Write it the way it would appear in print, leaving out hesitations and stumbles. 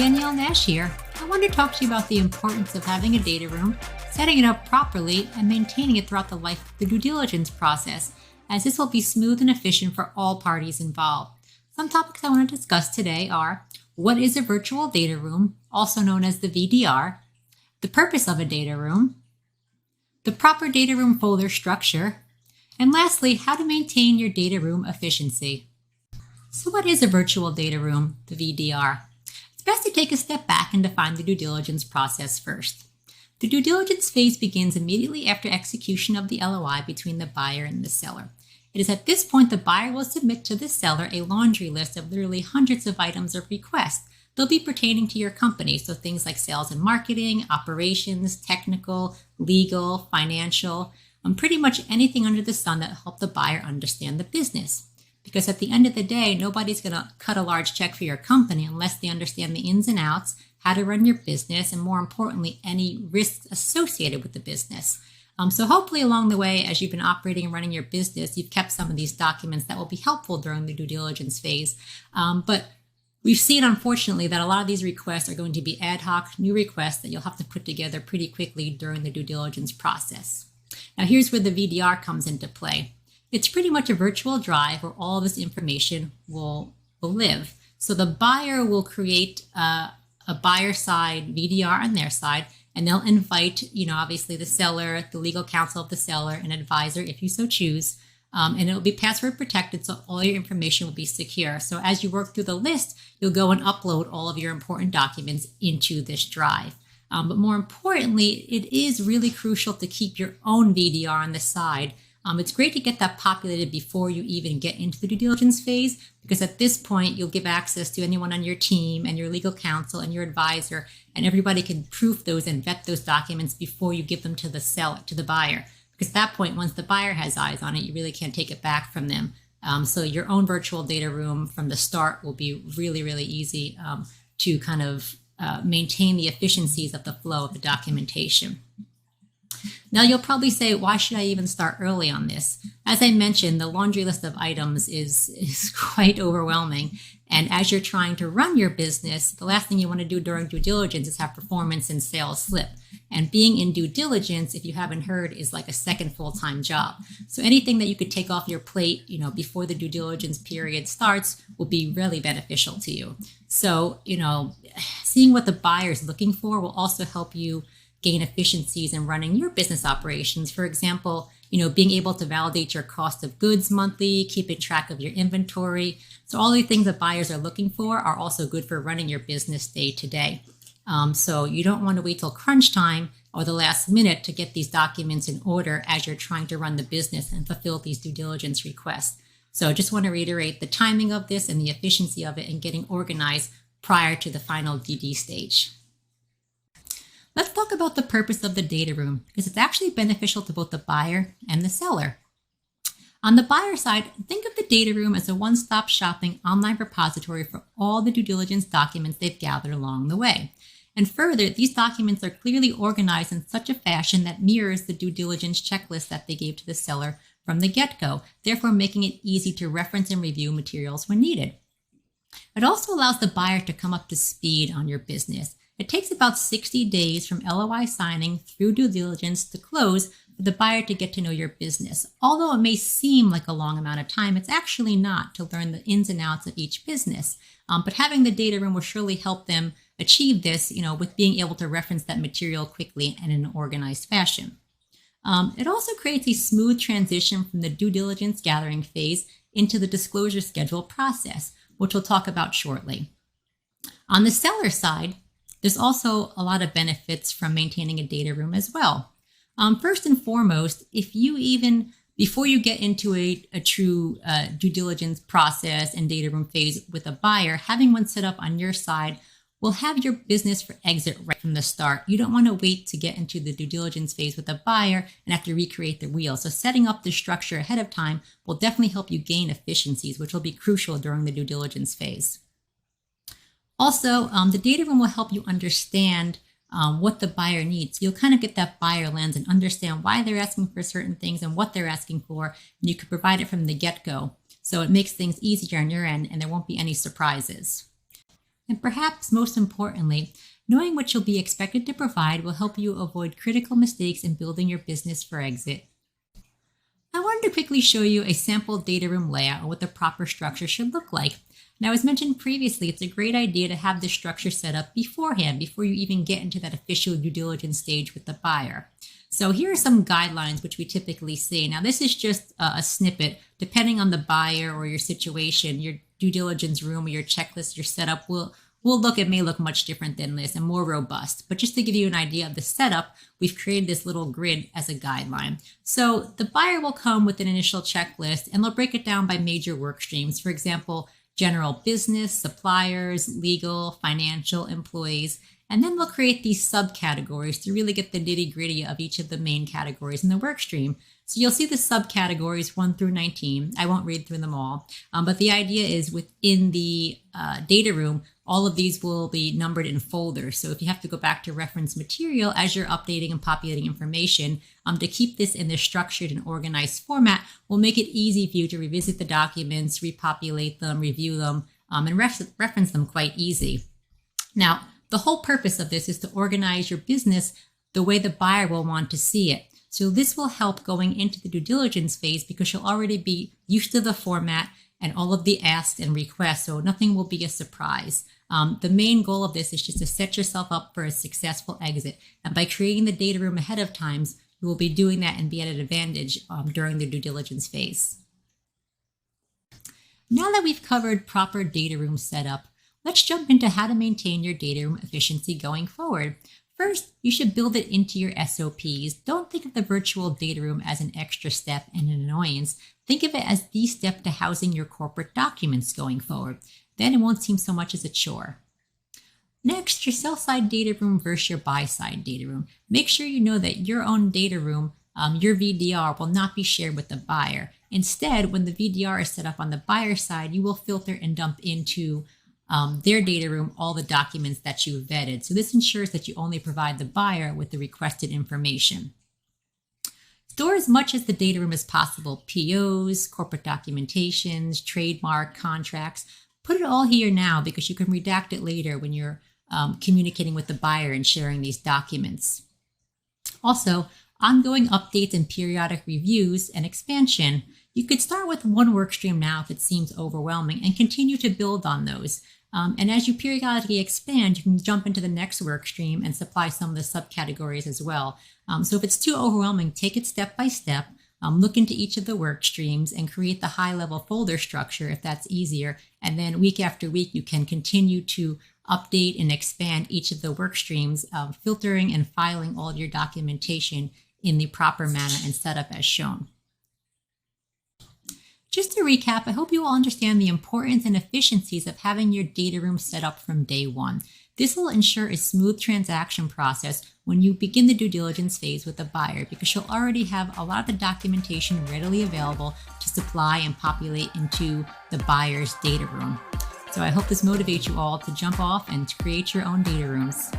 Danielle Nash here. I want to talk to you about the importance of having a data room, setting it up properly, and maintaining it throughout the life of the due diligence process, as this will be smooth and efficient for all parties involved. Some topics I want to discuss today are: what is a virtual data room, also known as the VDR, the purpose of a data room, the proper data room folder structure, and lastly, how to maintain your data room efficiency. So what is a virtual data room, the VDR? It's best to take a step back and define the due diligence process first. The due diligence phase begins immediately after execution of the LOI between the buyer and the seller. It is at this point the buyer will submit to the seller a laundry list of literally hundreds of items or requests. They'll be pertaining to your company, so things like sales and marketing, operations, technical, legal, financial, pretty much anything under the sun that help the buyer understand the business. Because at the end of the day, nobody's going to cut a large check for your company unless they understand the ins and outs, how to run your business, and more importantly, any risks associated with the business. So hopefully along the way, as you've been operating and running your business, you've kept some of these documents that will be helpful during the due diligence phase. But we've seen, unfortunately, that a lot of these requests are going to be ad hoc, new requests that you'll have to put together pretty quickly during the due diligence process. Now, here's where the VDR comes into play. It's pretty much a virtual drive where all of this information will live. So the buyer will create a buyer side VDR on their side, and they'll invite, obviously the seller, the legal counsel of the seller, an advisor, if you so choose. And it will be password protected, so all your information will be secure. So as you work through the list, you'll go and upload all of your important documents into this drive. But more importantly, it is really crucial to keep your own VDR on the side. It's great to get that populated before you even get into the due diligence phase, because at this point, you'll give access to anyone on your team and your legal counsel and your advisor, and everybody can proof those and vet those documents before you give them to the seller, to the buyer. Because at that point, once the buyer has eyes on it, you really can't take it back from them. So your own virtual data room from the start will be really, really easy to kind of maintain the efficiencies of the flow of the documentation. Now, you'll probably say, why should I even start early on this? As I mentioned, the laundry list of items is quite overwhelming. And as you're trying to run your business, the last thing you want to do during due diligence is have performance and sales slip. And being in due diligence, if you haven't heard, is like a second full-time job. So anything that you could take off your plate, before the due diligence period starts will be really beneficial to you. So, seeing what the buyer is looking for will also help you gain efficiencies in running your business operations. For example, being able to validate your cost of goods monthly, keeping track of your inventory. So all the things that buyers are looking for are also good for running your business day to day. So you don't want to wait till crunch time or the last minute to get these documents in order as you're trying to run the business and fulfill these due diligence requests. So I just want to reiterate the timing of this and the efficiency of it and getting organized prior to the final DD stage. Let's talk about the purpose of the data room, because it's actually beneficial to both the buyer and the seller. On the buyer side, think of the data room as a one-stop shopping online repository for all the due diligence documents they've gathered along the way. And further, these documents are clearly organized in such a fashion that mirrors the due diligence checklist that they gave to the seller from the get-go, therefore making it easy to reference and review materials when needed. It also allows the buyer to come up to speed on your business. It takes about 60 days from LOI signing through due diligence to close for the buyer to get to know your business. Although it may seem like a long amount of time, it's actually not, to learn the ins and outs of each business. But having the data room will surely help them achieve this, with being able to reference that material quickly and in an organized fashion. It also creates a smooth transition from the due diligence gathering phase into the disclosure schedule process, which we'll talk about shortly. On the seller side, there's also a lot of benefits from maintaining a data room as well. First and foremost, before you get into a true due diligence process and data room phase with a buyer, having one set up on your side will have your business for exit right from the start. You don't want to wait to get into the due diligence phase with a buyer and have to recreate the wheel. So setting up the structure ahead of time will definitely help you gain efficiencies, which will be crucial during the due diligence phase. Also, the data room will help you understand what the buyer needs. You'll kind of get that buyer lens and understand why they're asking for certain things and what they're asking for, and you can provide it from the get-go. So it makes things easier on your end and there won't be any surprises. And perhaps most importantly, knowing what you'll be expected to provide will help you avoid critical mistakes in building your business for exit. I wanted to quickly show you a sample data room layout and what the proper structure should look like. Now, as mentioned previously, it's a great idea to have this structure set up beforehand, before you even get into that official due diligence stage with the buyer. So here are some guidelines which we typically see. Now, this is just a snippet. Depending on the buyer or your situation, your due diligence room or your checklist, your setup may look much different than this and more robust. But just to give you an idea of the setup, we've created this little grid as a guideline. So the buyer will come with an initial checklist and they'll break it down by major work streams. For example, general business, suppliers, legal, financial, employees. And then we'll create these subcategories to really get the nitty-gritty of each of the main categories in the work stream. So you'll see the subcategories 1 through 19. I won't read through them all, but the idea is within the data room, all of these will be numbered in folders. So if you have to go back to reference material as you're updating and populating information, to keep this in this structured and organized format will make it easy for you to revisit the documents, repopulate them, review them, and reference them quite easy. Now, the whole purpose of this is to organize your business the way the buyer will want to see it. So this will help going into the due diligence phase because you'll already be used to the format and all of the asks and requests, so nothing will be a surprise. The main goal of this is just to set yourself up for a successful exit. And by creating the data room ahead of time, you will be doing that and be at an advantage during the due diligence phase. Now that we've covered proper data room setup, let's jump into how to maintain your data room efficiency going forward. First, you should build it into your SOPs. Don't think of the virtual data room as an extra step and an annoyance. Think of it as the step to housing your corporate documents going forward. Then it won't seem so much as a chore. Next, your sell-side data room versus your buy-side data room. Make sure you know that your own data room, your VDR, will not be shared with the buyer. Instead, when the VDR is set up on the buyer side, you will filter and dump into their data room all the documents that you vetted. So this ensures that you only provide the buyer with the requested information. Store as much as the data room as possible: POs, corporate documentations, trademark, contracts. Put it all here now because you can redact it later when you're communicating with the buyer and sharing these documents. Also, ongoing updates and periodic reviews and expansion. You could start with one work stream now if it seems overwhelming and continue to build on those. And as you periodically expand, you can jump into the next work stream and supply some of the subcategories as well. So if it's too overwhelming, take it step by step. Look into each of the work streams and create the high-level folder structure if that's easier. And then week after week, you can continue to update and expand each of the work streams, filtering and filing all your documentation in the proper manner and setup as shown. Just to recap, I hope you all understand the importance and efficiencies of having your data room set up from day one. This will ensure a smooth transaction process when you begin the due diligence phase with the buyer because you'll already have a lot of the documentation readily available to supply and populate into the buyer's data room. So I hope this motivates you all to jump off and to create your own data rooms.